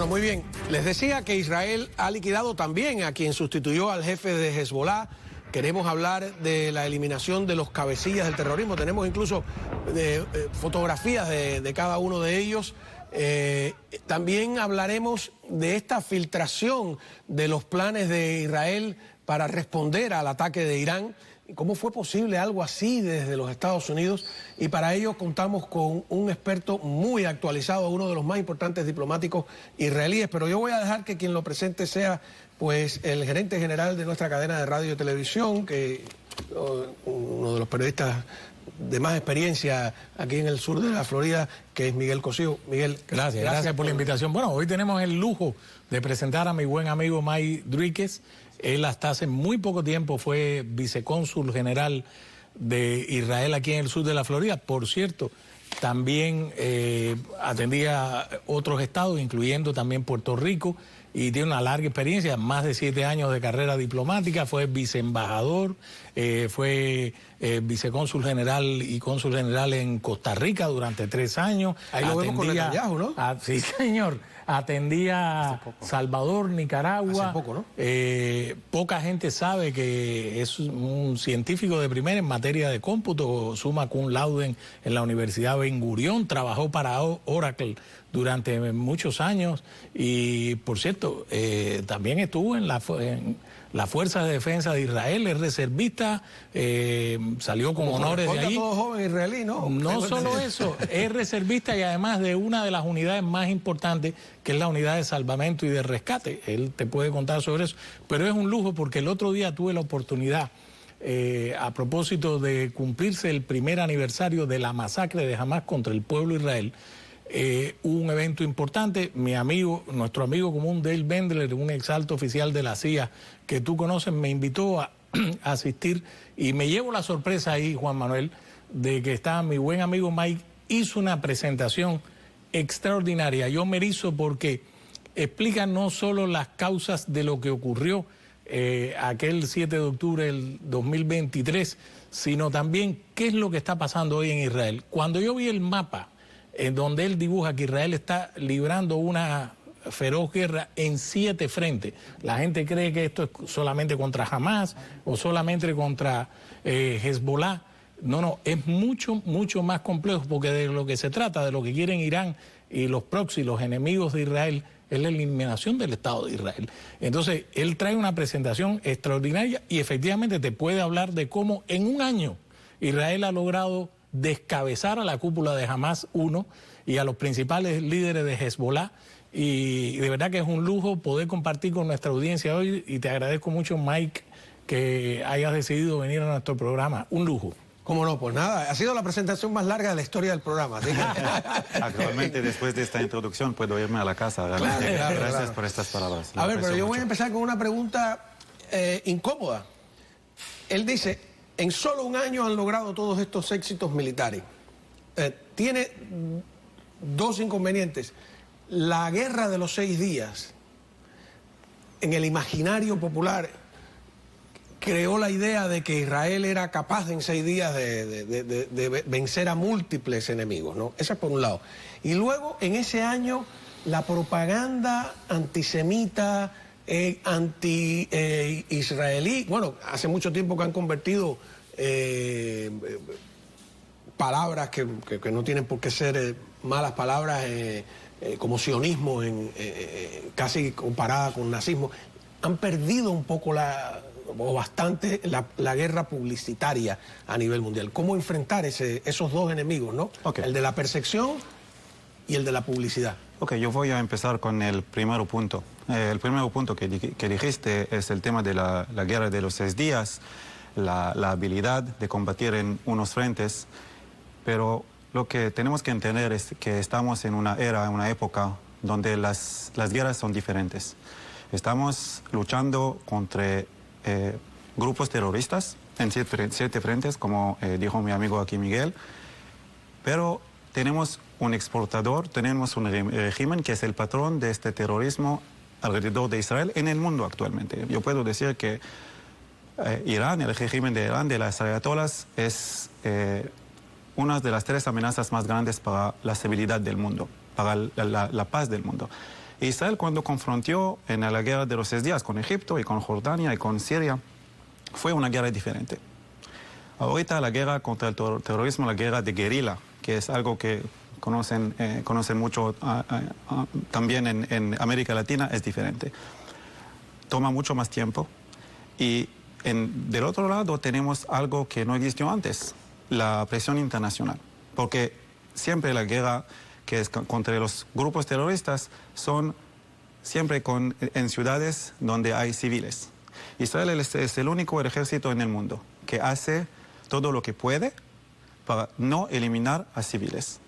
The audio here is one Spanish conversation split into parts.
Bueno, muy bien. Les decía que Israel ha liquidado también a quien sustituyó al jefe de Hezbollah. Queremos hablar de la eliminación de los cabecillas del terrorismo. Tenemos incluso fotografías de cada uno de ellos. También hablaremos de esta filtración de los planes de Israel para responder al ataque de Irán. ¿Cómo fue posible algo así desde los Estados Unidos? Y para ello contamos con un experto muy actualizado, uno de los más importantes diplomáticos israelíes. Pero yo voy a dejar que quien lo presente sea pues el gerente general de nuestra cadena de radio y televisión, uno de los periodistas de más experiencia aquí en el sur de la Florida, que es Miguel Cosío. Miguel, gracias por la invitación. Bueno, hoy tenemos el lujo de presentar a mi buen amigo Mike Dríquez. Él hasta hace muy poco tiempo fue vicecónsul general de Israel aquí en el sur de la Florida. Por cierto, también atendía otros estados, incluyendo también Puerto Rico, y tiene una larga experiencia, más de 7 años de carrera diplomática, fue viceembajador, fue vicecónsul general y cónsul general en Costa Rica durante 3 años. Ahí lo vemos con Netanyahu, ¿no? Sí, señor. Atendía Salvador, Nicaragua. Hace poco, ¿no? Poca gente sabe que es un científico de primera en materia de cómputo, summa cum laude en la Universidad Ben Gurión, trabajó para Oracle durante muchos años y, por cierto, también estuvo en la Fuerza de Defensa de Israel, es reservista, salió con honores de allí. Todo joven israelí, ¿no? No solo eso, es reservista y además de una de las unidades más importantes, que es la unidad de salvamento y de rescate. Él te puede contar sobre eso, pero es un lujo porque el otro día tuve la oportunidad, a propósito de cumplirse el primer aniversario de la masacre de Hamás contra el pueblo de Israel, un evento importante. Mi amigo, nuestro amigo común Dale Bendler, un exalto oficial de la CIA que tú conoces, me invitó a asistir y me llevo la sorpresa ahí, Juan Manuel, de que estaba mi buen amigo Mike, hizo una presentación extraordinaria. Yo me erizo porque explica no solo las causas de lo que ocurrió aquel 7 de octubre del 2023, sino también qué es lo que está pasando hoy en Israel. Cuando yo vi el mapa en donde él dibuja que Israel está librando una feroz guerra en 7 frentes. La gente cree que esto es solamente contra Hamás o solamente contra Hezbollah. No, es mucho, mucho más complejo, porque de lo que se trata, de lo que quieren Irán y los proxy, los enemigos de Israel, es la eliminación del Estado de Israel. Entonces, él trae una presentación extraordinaria y efectivamente te puede hablar de cómo en un año Israel ha logrado descabezar a la cúpula de Hamás 1 y a los principales líderes de Hezbollah, y de verdad que es un lujo poder compartir con nuestra audiencia hoy, y te agradezco mucho, Mike, que hayas decidido venir a nuestro programa. Un lujo. ¿Cómo no? Pues nada, ha sido la presentación más larga de la historia del programa. ¿Sí? Actualmente, después de esta introducción, puedo irme a la casa. Gracias por estas palabras. A ver, pero yo voy a empezar con una pregunta incómoda. Él dice, en solo un año han logrado todos estos éxitos militares. Tiene 2 inconvenientes. La guerra de los 6 días, en el imaginario popular, creó la idea de que Israel era capaz en 6 días de vencer a múltiples enemigos, ¿no? Eso es por un lado. Y luego, en ese año, la propaganda antisemita, anti-israelí, bueno, hace mucho tiempo que han convertido palabras que no tienen por qué ser malas palabras, como sionismo, casi comparada con nazismo, han perdido un poco o bastante la guerra publicitaria a nivel mundial. ¿Cómo enfrentar esos 2 enemigos, ¿no? Okay. El de la percepción y el de la publicidad. Ok, yo voy a empezar con el primer punto. El primer punto que dijiste es el tema de la guerra de los 6 días, la habilidad de combatir en unos frentes, pero lo que tenemos que entender es que estamos en una era, en una época donde las guerras son diferentes. Estamos luchando contra grupos terroristas en 7 frentes, como dijo mi amigo aquí Miguel, pero tenemos un exportador, tenemos un régimen que es el patrón de este terrorismo alrededor de Israel en el mundo actualmente. Yo puedo decir que Irán, el régimen de Irán, de las ayatolás, es una de las 3 amenazas más grandes para la estabilidad del mundo, para la paz del mundo. Israel, cuando confrontó en la guerra de los 6 días con Egipto y con Jordania y con Siria, fue una guerra diferente. Ahorita la guerra contra el terrorismo, la guerra de guerrilla, que es algo que conocen mucho también en América Latina, es diferente. Toma mucho más tiempo. Y del otro lado tenemos algo que no existió antes, la presión internacional. Porque siempre la guerra que es contra los grupos terroristas son siempre en ciudades donde hay civiles. Israel es el único ejército en el mundo que hace todo lo que puede para no eliminar a civiles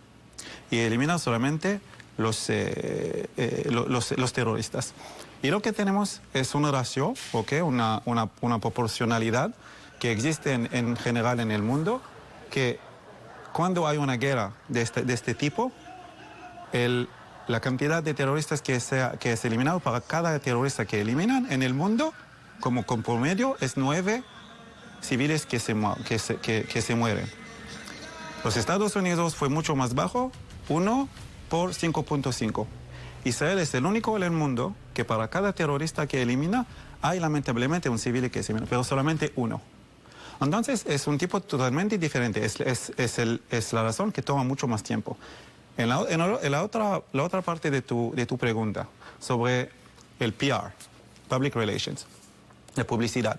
y eliminar solamente los terroristas. Y lo que tenemos es una ratio, ¿okay? una proporcionalidad que existe en general en el mundo, que cuando hay una guerra de este tipo, la cantidad de terroristas que es eliminado para cada terrorista que eliminan en el mundo, como promedio, es 9 civiles que se mueren. Los Estados Unidos fue mucho más bajo, 1 por 5.5. Israel es el único en el mundo que para cada terrorista que elimina hay lamentablemente un civil que se muere, pero solamente 1. Entonces es un tipo totalmente diferente, es la razón que toma mucho más tiempo. En la otra parte de tu pregunta sobre el PR, Public Relations, la publicidad.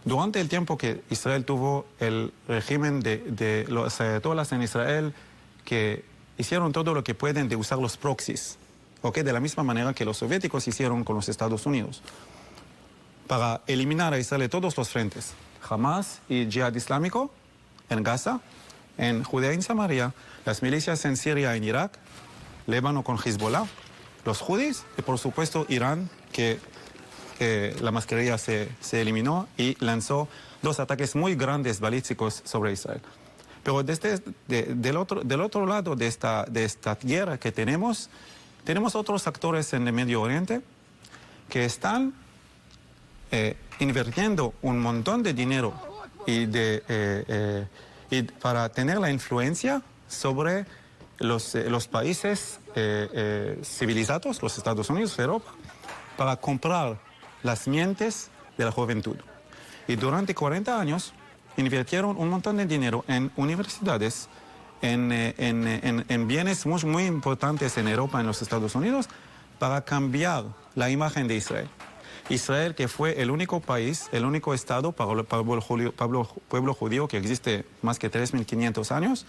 Durante el tiempo que Israel tuvo el régimen de los ayatolás en Israel, que hicieron todo lo que pueden de usar los proxies, ¿okay? De la misma manera que los soviéticos hicieron con los Estados Unidos, para eliminar a Israel de todos los frentes, Hamas y Jihad Islámico en Gaza, en Judea y en Samaria, las milicias en Siria y en Irak, Líbano con Hezbollah, los judíos y por supuesto Irán, que la mascarilla se eliminó y lanzó 2 ataques muy grandes balísticos sobre Israel. Pero del otro lado de esta guerra que tenemos otros actores en el Medio Oriente que están invirtiendo un montón de dinero y para tener la influencia sobre los países civilizados, los Estados Unidos, Europa, para comprar las mentes de la juventud. Y durante 40 años invirtieron un montón de dinero en universidades, en bienes muy importantes en Europa, en los Estados Unidos, para cambiar la imagen de Israel. Israel, que fue el único país, el único estado para el pueblo judío que existe más que 3.500 años,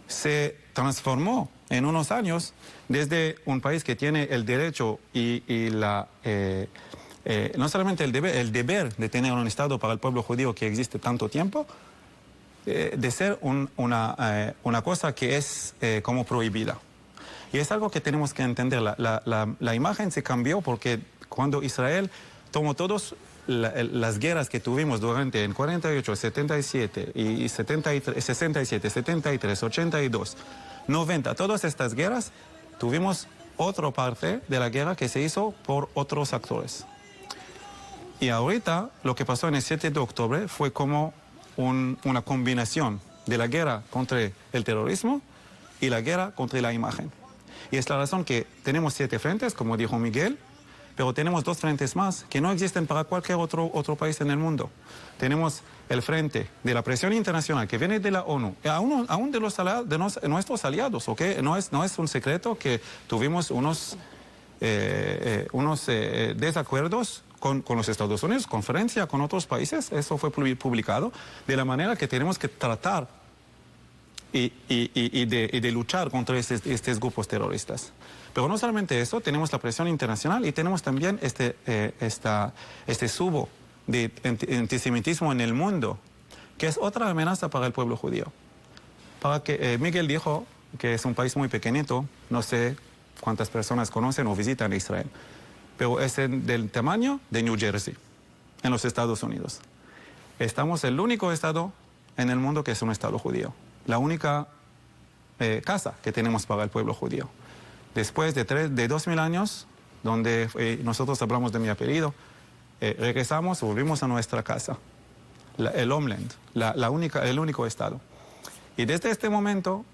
se transformó en unos años desde un país que tiene el derecho no solamente el deber de tener un Estado para el pueblo judío que existe tanto tiempo, de ser una cosa que es como prohibida. Y es algo que tenemos que entender. La imagen se cambió porque cuando Israel tomó todas las guerras que tuvimos durante el 48, 77, y 67, 73, 82, 90, todas estas guerras, tuvimos otra parte de la guerra que se hizo por otros actores. Y ahorita lo que pasó en el 7 de octubre fue como una combinación de la guerra contra el terrorismo y la guerra contra la imagen. Y es la razón que tenemos 7 frentes, como dijo Miguel, pero tenemos 2 frentes más que no existen para cualquier otro país en el mundo. Tenemos el frente de la presión internacional que viene de la ONU, aún de nuestros aliados, ¿ok? No es un secreto que tuvimos unos desacuerdos con los Estados Unidos, conferencia con otros países, eso fue publicado, de la manera que tenemos que tratar y de luchar contra estos grupos terroristas. Pero no solamente eso, tenemos la presión internacional y tenemos también este subo de antisemitismo en el mundo, que es otra amenaza para el pueblo judío. Miguel dijo que es un país muy pequeñito, no sé cuántas personas conocen o visitan Israel, pero es del tamaño de New Jersey, en los Estados Unidos. Estamos el único estado en el mundo que es un estado judío, la única casa que tenemos para el pueblo judío. Después de 2.000 años, donde nosotros hablamos de mi apellido, regresamos, volvimos a nuestra casa, el homeland, el único estado. Y desde este momento,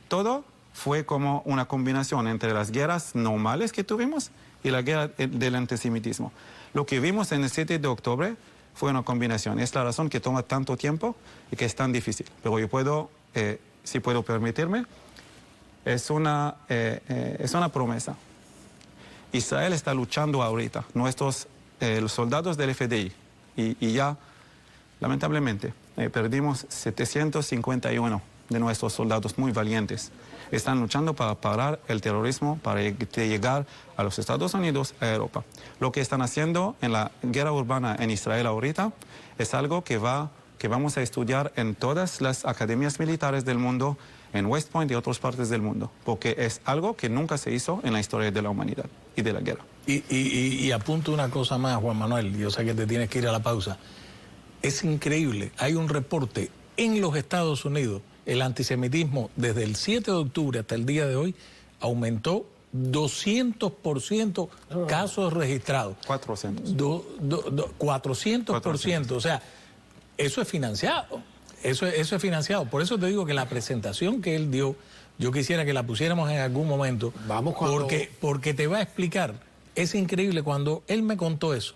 todo fue como una combinación entre las guerras normales que tuvimos y la guerra del antisemitismo. Lo que vimos en el 7 de octubre fue una combinación. Es la razón que toma tanto tiempo y que es tan difícil. Pero yo puedo, si puedo permitirme, es una promesa. Israel está luchando ahorita. Los soldados del FDI, y ya, lamentablemente, perdimos 751 de nuestros soldados muy valientes. Están luchando para parar el terrorismo, para llegar a los Estados Unidos, a Europa. Lo que están haciendo en la guerra urbana en Israel ahorita es algo que vamos a estudiar en todas las academias militares del mundo, en West Point y otras partes del mundo, porque es algo que nunca se hizo en la historia de la humanidad y de la guerra. Y apunto una cosa más, Juan Manuel, yo sé que te tienes que ir a la pausa. Es increíble, hay un reporte en los Estados Unidos, el antisemitismo desde el 7 de octubre hasta el día de hoy aumentó 200% casos registrados. 400. 400%, o sea, eso es financiado. Eso es financiado. Por eso te digo que la presentación que él dio, yo quisiera que la pusiéramos en algún momento. Porque te va a explicar. Es increíble cuando él me contó eso,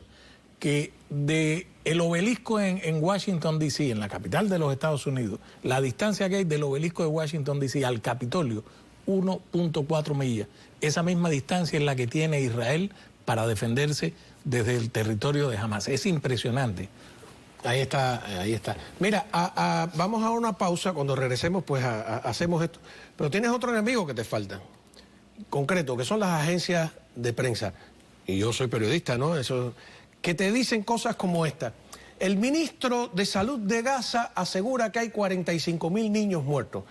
que de el obelisco en Washington, D.C., en la capital de los Estados Unidos, la distancia que hay del obelisco de Washington, D.C. al Capitolio, 1.4 millas. Esa misma distancia es la que tiene Israel para defenderse desde el territorio de Hamas. Es impresionante. Ahí está, ahí está. Mira, vamos a una pausa. Cuando regresemos, pues hacemos esto. Pero tienes otro enemigo que te falta, concreto, que son las agencias de prensa. Y yo soy periodista, ¿no? Eso, que te dicen cosas como esta. El ministro de Salud de Gaza asegura que hay 45.000 niños muertos.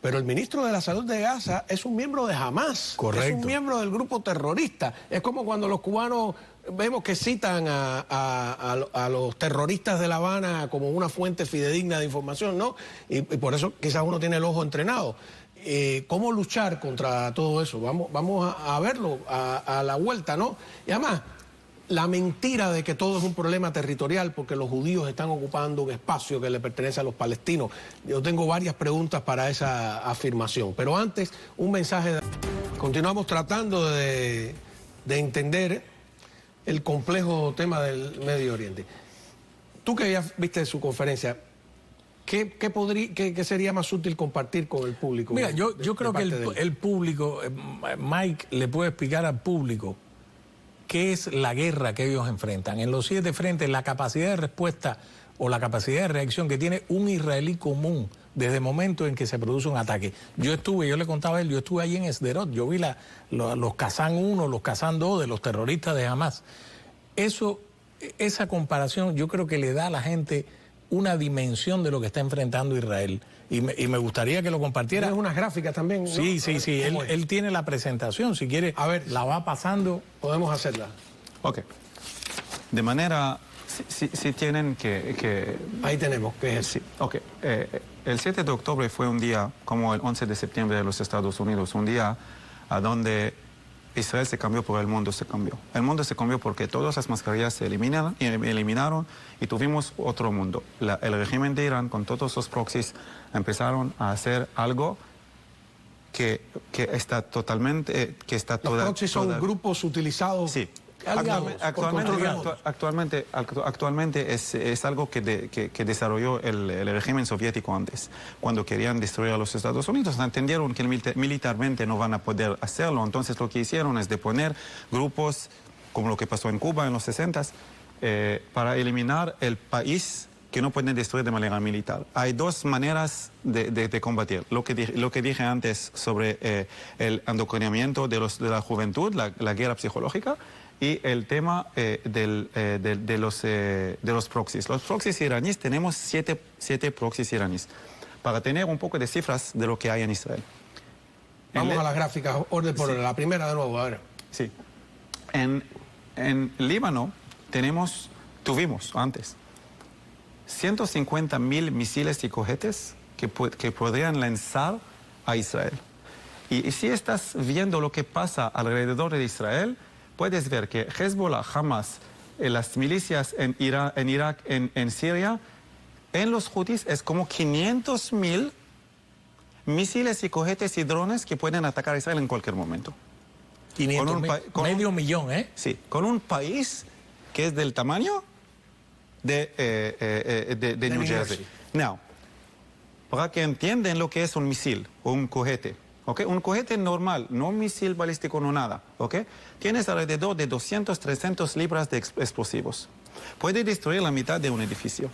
Pero el ministro de la Salud de Gaza es un miembro de Hamas. Correcto. Es un miembro del grupo terrorista. Es como cuando los cubanos vemos que citan a los terroristas de La Habana como una fuente fidedigna de información, ¿no? Y por eso quizás uno tiene el ojo entrenado. ¿Cómo luchar contra todo eso? Vamos a verlo a la vuelta, ¿no? Y además, la mentira de que todo es un problema territorial porque los judíos están ocupando un espacio que le pertenece a los palestinos. Yo tengo varias preguntas para esa afirmación. Pero antes, un mensaje. Continuamos tratando de entender el complejo tema del Medio Oriente. Tú que ya viste su conferencia, ¿qué sería más útil compartir con el público? Mira, yo creo que el público, Mike le puede explicar al público qué es la guerra que ellos enfrentan. En los 7 frentes, la capacidad de respuesta o la capacidad de reacción que tiene un israelí común desde el momento en que se produce un ataque. Yo le contaba a él, yo estuve allí en Sderot, yo vi los Qassam 1, los Qassam 2 de los terroristas de Hamas. Esa comparación yo creo que le da a la gente una dimensión de lo que está enfrentando Israel. Y me gustaría que lo compartiera. ¿Tienes unas gráficas también? ¿No? Sí. Él tiene la presentación. Si quiere, a ver, la va pasando. Podemos hacerla. Ok. De manera, si tienen que... Ahí tenemos, ¿qué es? Sí, ok. El 7 de octubre fue un día, como el 11 de septiembre de los Estados Unidos, un día a donde Israel se cambió porque el mundo se cambió. El mundo se cambió porque todas las mascarillas se eliminaron y tuvimos otro mundo. El régimen de Irán, con todos los proxies, empezaron a hacer algo que está totalmente... Los proxies son grupos utilizados... Sí. Actualmente es algo que desarrolló el régimen soviético antes. Cuando querían destruir a los Estados Unidos, entendieron que militarmente no van a poder hacerlo. Entonces lo que hicieron es de poner grupos, como lo que pasó en Cuba en los 60s, para eliminar el país que no pueden destruir de manera militar. Hay 2 maneras de combatir. Lo que dije antes sobre el adoctrinamiento de la juventud, la guerra psicológica, y el tema de los proxies. Los proxies iraníes, tenemos 7 proxies iraníes. Para tener un poco de cifras de lo que hay en Israel. Vamos a las gráficas, orden por orden. La primera de nuevo, a ver. Sí. En Líbano tuvimos antes 150.000 misiles y cohetes que podrían lanzar a Israel. Y si estás viendo lo que pasa alrededor de Israel, puedes ver que Hezbollah, Hamas, las milicias en Irak, en Siria, en los Houthis es como 500.000 misiles y cohetes y drones que pueden atacar a Israel en cualquier momento. 500.000, medio millón, ¿eh? Sí, con un país que es del tamaño de New Jersey. Now, para que entiendan lo que es un misil o un cohete, ¿ok? Un cohete normal, no un misil balístico, no nada, ¿ok? Tienes alrededor de 200, 300 libras de explosivos. Puede destruir la mitad de un edificio.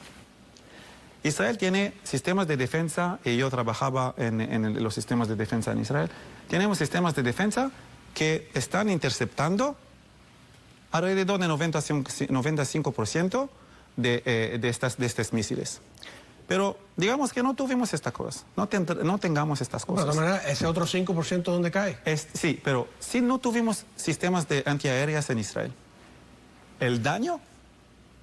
Israel tiene sistemas de defensa, y yo trabajaba en los sistemas de defensa en Israel. Tenemos sistemas de defensa que están interceptando alrededor de 95% de estos misiles. Pero digamos que no tuvimos estas cosas, no tengamos estas cosas. De todas maneras, ese otro 5% ¿dónde cae? Sí, pero si no tuvimos sistemas de antiaéreas en Israel, el daño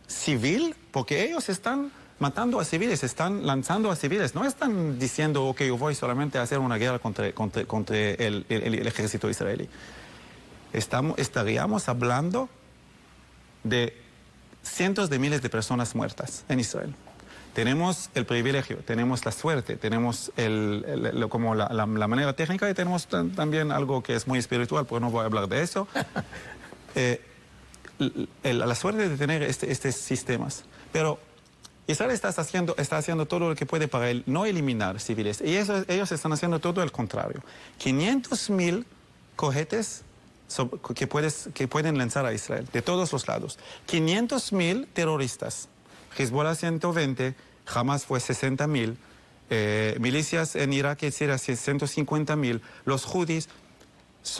civil, porque ellos están matando a civiles, están lanzando a civiles, no están diciendo, ok, yo voy solamente a hacer una guerra contra el ejército israelí. Estaríamos hablando de cientos de miles de personas muertas en Israel. Tenemos el privilegio, tenemos la suerte, tenemos como la manera técnica y tenemos también algo que es muy espiritual, pero no voy a hablar de eso. La suerte de tener estos sistemas. Pero Israel está haciendo todo lo que puede para no eliminar civiles. Y ellos están haciendo todo el contrario. 500.000 cohetes que pueden lanzar a Israel, de todos los lados. 500.000 terroristas. Hezbollah 120, Hamas fue 60.000, milicias en Irak y Siria 150.000, los judíos.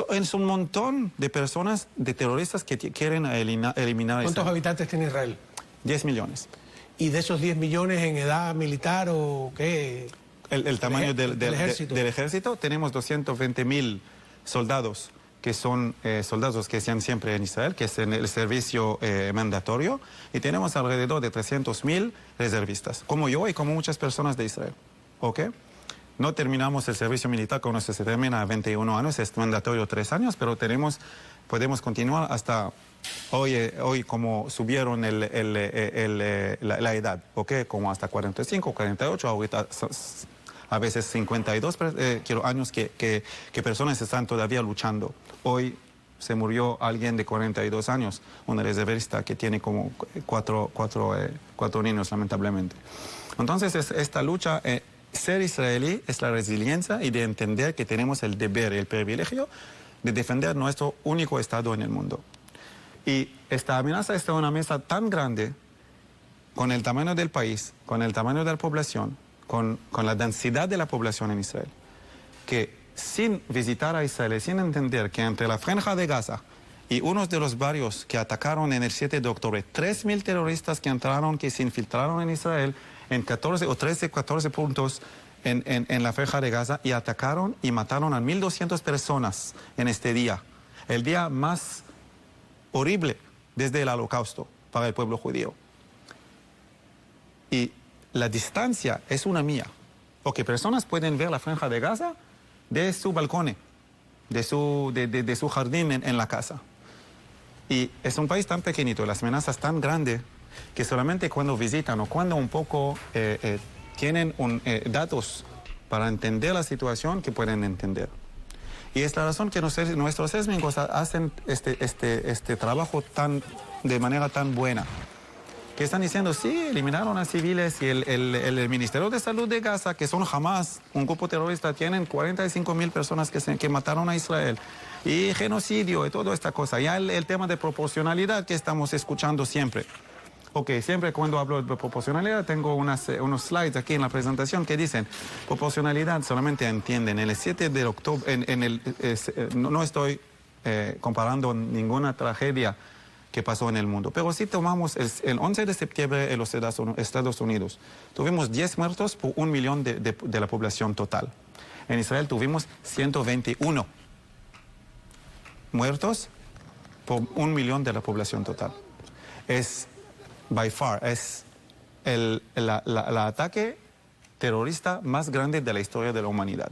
Es un montón de personas, de terroristas que quieren eliminar a Israel. ¿Cuántos habitantes tiene Israel? 10 millones. ¿Y de esos 10 millones en edad militar o qué? El tamaño del ejército. Tenemos 220.000 soldados que son soldados que sean siempre en Israel, que es en el servicio mandatorio, y tenemos alrededor de 300.000 reservistas, como yo y como muchas personas de Israel. ¿Ok? No terminamos el servicio militar cuando se termina a 21 años, es mandatorio 3 años, pero podemos continuar hasta hoy como subieron la edad, ¿ok? Como hasta 45, 48, ahorita a veces 52 años que personas están todavía luchando. Hoy se murió alguien de 42 años, una reservista que tiene como cuatro niños, lamentablemente. Entonces, esta lucha, ser israelí es la resiliencia y de entender que tenemos el deber y el privilegio de defender nuestro único Estado en el mundo. Y esta amenaza está en una mesa tan grande, con el tamaño del país, con el tamaño de la población, con la densidad de la población en Israel, que sin visitar a Israel, sin entender que entre la Franja de Gaza y unos de los barrios que atacaron en el 7 de octubre, 3.000 terroristas que se infiltraron en Israel en 14 puntos en la Franja de Gaza y atacaron y mataron a 1.200 personas en este día, el día más horrible desde el Holocausto para el pueblo judío. Y la distancia es una mía, porque personas pueden ver la Franja de Gaza de su balcón, de su jardín en la casa. Y es un país tan pequeñito, las amenazas tan grandes, que solamente cuando visitan o cuando un poco tienen datos para entender la situación que pueden entender. Y es la razón que nuestros sísmicos hacen este trabajo de manera tan buena. Que están diciendo, sí, eliminaron a civiles y el Ministerio de Salud de Gaza, que son Hamas, un grupo terrorista, tienen 45.000 personas que mataron a Israel. Y genocidio y toda esta cosa. Ya el tema de proporcionalidad que estamos escuchando siempre. Ok, siempre cuando hablo de proporcionalidad tengo unos slides aquí en la presentación que dicen proporcionalidad solamente entienden. El 7 de octubre, no estoy comparando ninguna tragedia que pasó en el mundo, pero si tomamos el 11 de septiembre en los Estados Unidos, tuvimos 10 muertos por 1 millón de la población total. En Israel tuvimos 121 muertos por 1 millón de la población total. Es by far, es el ataque terrorista más grande de la historia de la humanidad.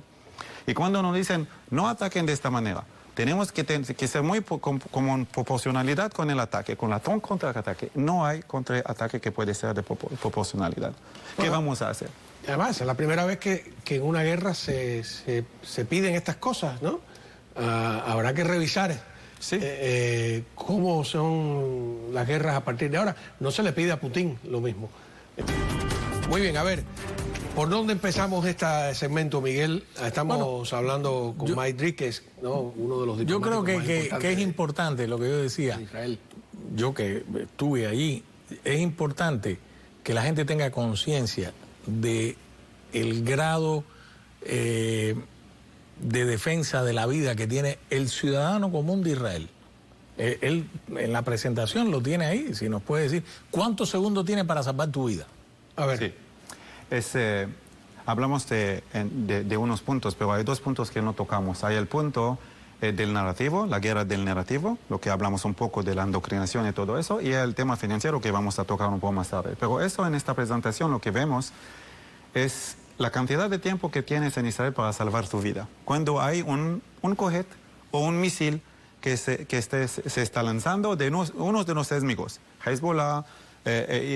Y cuando nos dicen, no ataquen de esta manera, Tenemos que ser muy con proporcionalidad con el ataque, con la contraataque. No hay contraataque que puede ser de proporcionalidad. ¿Qué vamos a hacer? Además, es la primera vez que en una guerra se piden estas cosas, ¿no? Habrá que revisar Sí. cómo son las guerras a partir de ahora. No se le pide a Putin lo mismo. Muy bien, a ver, ¿por dónde empezamos este segmento, Miguel? Estamos hablando con Mike Ríquez, ¿no? Uno de los Yo creo diplomáticos que es importante lo que yo decía. de Israel. Yo que estuve allí, es importante que la gente tenga conciencia de el grado de defensa de la vida que tiene el ciudadano común de Israel. Él en la presentación lo tiene ahí, si nos puede decir cuántos segundos tiene para salvar tu vida. A ver. Sí. Hablamos de unos puntos, pero hay dos puntos que no tocamos. Hay el punto del narrativo, la guerra del narrativo, lo que hablamos un poco de la adoctrinación y todo eso, y el tema financiero que vamos a tocar un poco más tarde. Pero eso en esta presentación lo que vemos es la cantidad de tiempo que tienes en Israel para salvar tu vida. Cuando hay un cohet o un misil que se está lanzando de unos de los enemigos, Hezbollah,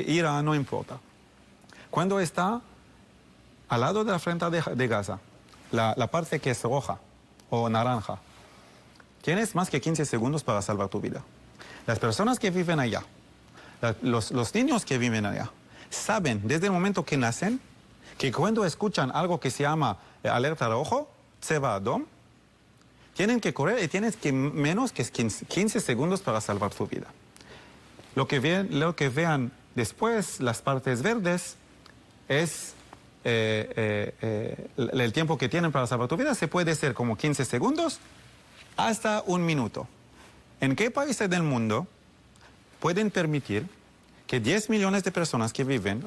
Irán, no importa. Cuando está al lado de la frente de Gaza, la parte que es roja o naranja, tienes más que 15 segundos para salvar tu vida. Las personas que viven allá, los niños que viven allá, saben desde el momento que nacen que cuando escuchan algo que se llama alerta rojo, Tseba Adom, tienen que correr y tienes que menos que 15 segundos para salvar tu vida. Lo que vean después, las partes verdes, es el tiempo que tienen para salvar tu vida. Se puede ser como 15 segundos hasta 1 minuto. ¿En qué países del mundo pueden permitir que 10 millones de personas que viven,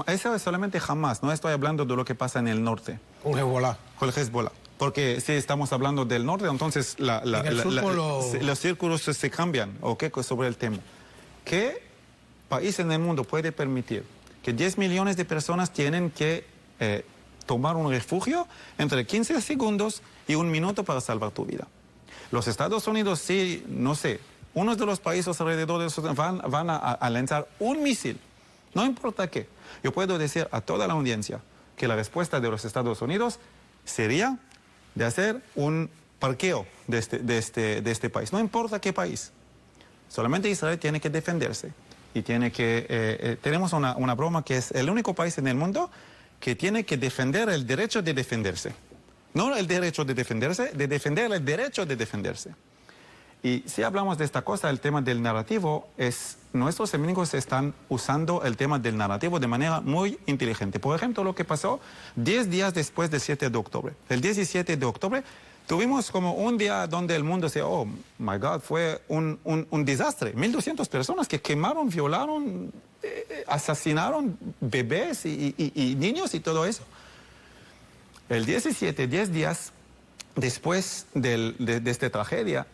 eso es solamente Hamas, no estoy hablando de lo que pasa en el norte? Un Hezbollah. Con el Hezbollah. Porque si estamos hablando del norte, entonces los círculos se cambian sobre el tema. ¿Qué país en el mundo puede permitir que 10 millones de personas tienen que tomar un refugio entre 15 segundos y 1 minuto para salvar tu vida? Los Estados Unidos sí, no sé, unos de los países alrededor de eso van a lanzar un misil, no importa qué. Yo puedo decir a toda la audiencia que la respuesta de los Estados Unidos sería de hacer un parqueo de este país, no importa qué país. Solamente Israel tiene que defenderse y tenemos una broma que es el único país en el mundo que tiene que defender el derecho de defenderse. No el derecho de defenderse, de defender el derecho de defenderse. Y si hablamos de esta cosa, el tema del narrativo, nuestros enemigos están usando el tema del narrativo de manera muy inteligente. Por ejemplo, lo que pasó 10 días después del 7 de octubre. El 17 de octubre tuvimos como un día donde el mundo se, oh my God, fue un desastre. 1.200 personas que quemaron, violaron, asesinaron bebés y niños y todo eso. El 17, 10 días después de esta tragedia,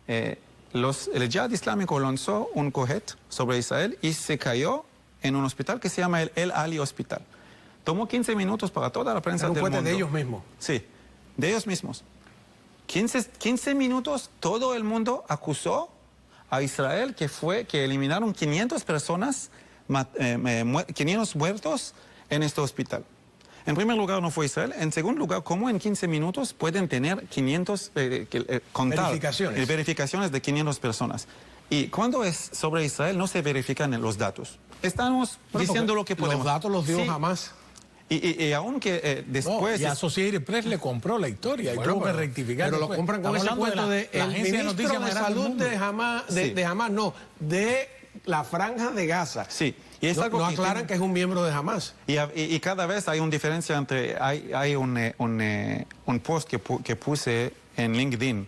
el Jihad Islámico lanzó un cohet sobre Israel y se cayó en un hospital que se llama el El Ali Hospital. Tomó 15 minutos para toda la prensa del mundo. ¿De ellos mismos? Sí, de ellos mismos. 15 minutos, todo el mundo acusó a Israel que eliminaron 500 personas, 500 muertos en este hospital. En primer lugar, no fue Israel. En segundo lugar, ¿cómo en 15 minutos pueden tener 500 verificaciones de 500 personas? Y cuando es sobre Israel, no se verifican los datos. Estamos diciendo lo que podemos. Los datos los dio sí. Hamas. Y aunque después... Y Associated Press le compró la historia y tuvo que rectificar. Pero lo compran con ese cuento de el ministro de salud de Hamas, de Hamas, no, de la Franja de Gaza. Sí. Y es algo no aclaran que es un miembro de Hamas. Y cada vez hay una diferencia entre... Hay un post que puse en LinkedIn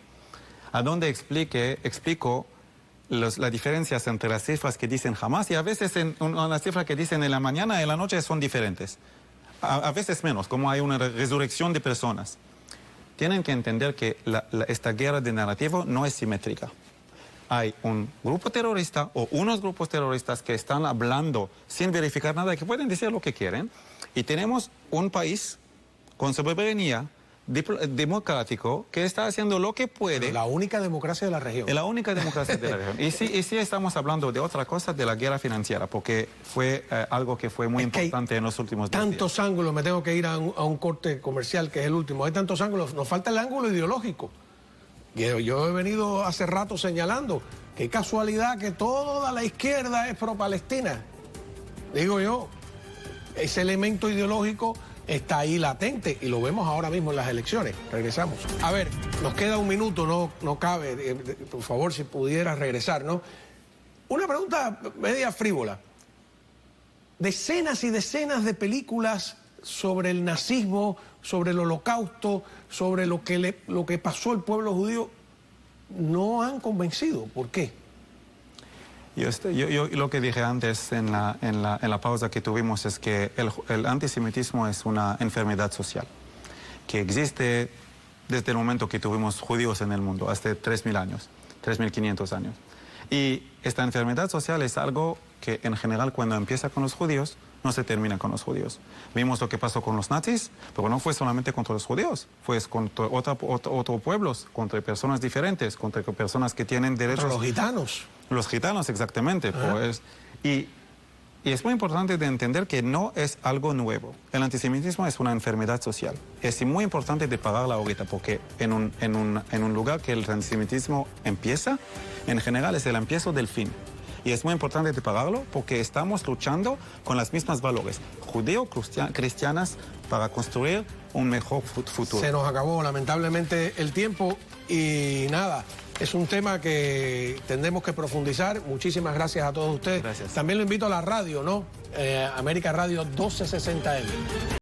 a donde explico las diferencias entre las cifras que dicen Hamas y a veces las cifras que dicen en la mañana y en la noche son diferentes. A veces menos, como hay una resurrección de personas. Tienen que entender que esta guerra de narrativo no es simétrica. Hay un grupo terrorista o unos grupos terroristas que están hablando sin verificar nada, que pueden decir lo que quieren. Y tenemos un país con soberanía democrático que está haciendo lo que puede. La única democracia de la región. Es la única democracia de la región. Y sí estamos hablando de otra cosa, de la guerra financiera, porque fue algo que fue muy importante en los últimos días. Tantos ángulos, me tengo que ir a un corte comercial, que es el último. Hay tantos ángulos, nos falta el ángulo ideológico. Yo he venido hace rato señalando qué casualidad que toda la izquierda es pro-Palestina. Digo yo, ese elemento ideológico está ahí latente y lo vemos ahora mismo en las elecciones. Regresamos. A ver, nos queda un minuto, no cabe. Por favor, si pudieras regresar, ¿no? Una pregunta media frívola. Decenas y decenas de películas sobre el nazismo, sobre el holocausto, sobre lo que pasó al pueblo judío, no han convencido. ¿Por qué? Yo lo que dije antes en la pausa que tuvimos es que el antisemitismo es una enfermedad social que existe desde el momento que tuvimos judíos en el mundo, hace 3.000 años, 3.500 años. Y esta enfermedad social es algo que en general cuando empieza con los judíos, no se termina con los judíos. Vimos lo que pasó con los nazis, pero no fue solamente contra los judíos, fue contra otros pueblos, contra personas diferentes, contra personas que tienen derechos. Contra los gitanos. Los gitanos, exactamente. Pues, y es muy importante de entender que no es algo nuevo. El antisemitismo es una enfermedad social. Es muy importante de pararla ahorita, porque en un lugar que el antisemitismo empieza, en general es el empiezo del fin. Y es muy importante de pararlo porque estamos luchando con las mismas valores judeo-cristianas para construir un mejor futuro. Se nos acabó lamentablemente el tiempo y nada, es un tema que tendremos que profundizar. Muchísimas gracias a todos ustedes. Gracias. También lo invito a la radio, ¿no? América Radio 1260M.